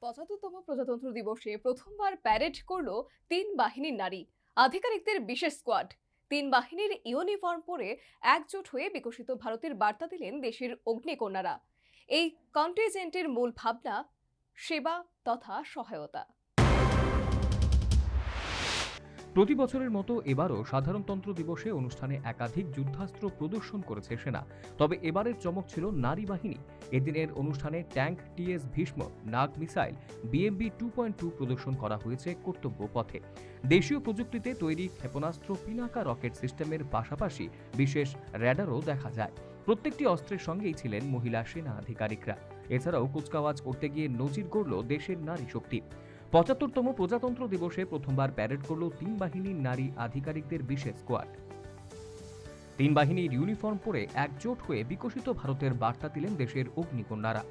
৭৫তম প্রজাতন্ত্র দিবসে প্রথমবার প্যারেড করল তিন বাহিনীর নারী আধিকারিকদের বিশেষ স্কোয়াড। তিন বাহিনীর ইউনিফর্ম পরে একজোট হয়ে বিকশিত ভারতের বার্তা দিলেন দেশের অগ্নিকন্যারা। এই কন্টিনজেন্টের মূল ভাবনা সেবা তথা সহায়তা। প্রতি বছরের মতো এবারও সাধারণতন্ত্র দিবসে অনুষ্ঠানে একাধিক যুদ্ধাস্ত্র প্রদর্শন করেছে সেনা। তবে এবারের চমক ছিল নারী বাহিনী। এদিনের অনুষ্ঠানে ট্যাঙ্ক, টিএস ভীষ্ম, নাগ মিসাইল, বিএমবি 2.2 প্রদর্শন করা হয়েছে কর্তব্য পথে। দেশীয় প্রযুক্তিতে তৈরি ক্ষেপণাস্ত্র পিনাকা রকেট সিস্টেমের পাশাপাশি বিশেষ র্যাডারও দেখা যায়। প্রত্যেকটি অস্ত্রের সঙ্গেই ছিলেন মহিলা সেনা আধিকারিকরা। এছাড়াও কুচকাওয়াজ করতে গিয়ে নজির গড়ল দেশের নারী শক্তি। ৭৫তম প্রজাতন্ত্র দিবসে প্রথমবার প্যারেড করল তিন বাহিনীর নারী আধিকারিকদের বিশেষ স্কোয়াড। তিন বাহিনীর ইউনিফর্ম পরে একজোট হয়ে বিকশিত ভারতের বার্তা দিলেন দেশের অগ্নিকন্যারা।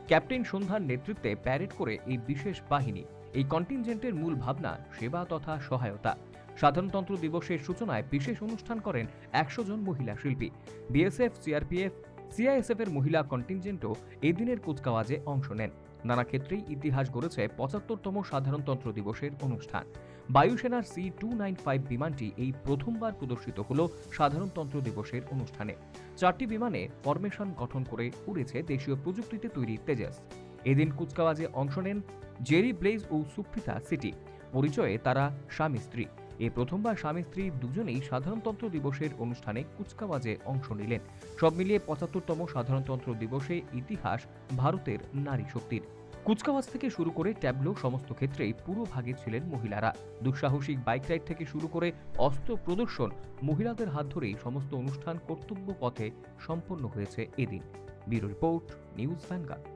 ক্যাপ্টেন সন্ধ্যার নেতৃত্বে প্যারেড করে এই বিশেষ বাহিনী। এই কন্টিনজেন্টের মূল ভাবনা সেবা তথা সহায়তা। সাধারণতন্ত্র দিবসের সূচনায় বিশেষ অনুষ্ঠান করেন ১০০ জন মহিলা শিল্পী। বিএসএফ, সিআরপিএফ, সিআইএসএফ এর মহিলা কন্টিনজেন্টও এদিনের কুচকাওয়াজে অংশ নেন। নানা ক্ষেত্রেই ইতিহাস গড়েছে ৭৫তম সাধারণতন্ত্র দিবসের অনুষ্ঠান। বায়ুসেনার C-295 বিমানটি এই প্রথমবার প্রদর্শিত হল সাধারণতন্ত্র দিবসের অনুষ্ঠানে। ৪টি বিমানে ফরমেশন গঠন করে উড়েছে দেশীয় প্রযুক্তিতে তৈরি তেজস। এদিন কুচকাওয়াজে অংশ নেন জেরি ব্লেজ ও সুপ্রিতা সিটি। পরিচয়ে তারা স্বামী স্ত্রী। এই প্রথমবার স্বামী স্ত্রী দুজনেই সাধারণতন্ত্র দিবসের অনুষ্ঠানে কুচকাওয়াজে অংশ নিলেন। সব মিলিয়ে ৭৫তম সাধারণতন্ত্র দিবসে ইতিহাস ভারতের নারী শক্তির। কুচকাওয়াজ থেকে শুরু করে ট্যাবলো সমস্ত ক্ষেত্রেই পুরো ভাগে ছিলেন মহিলারা। দুঃসাহসিক বাইক রাইড থেকে শুরু করে অস্ত্র প্রদর্শন, মহিলাদের হাত ধরেই সমস্ত অনুষ্ঠান কর্তব্য পথে সম্পন্ন হয়েছে এদিন। Bureau report, news vanguard.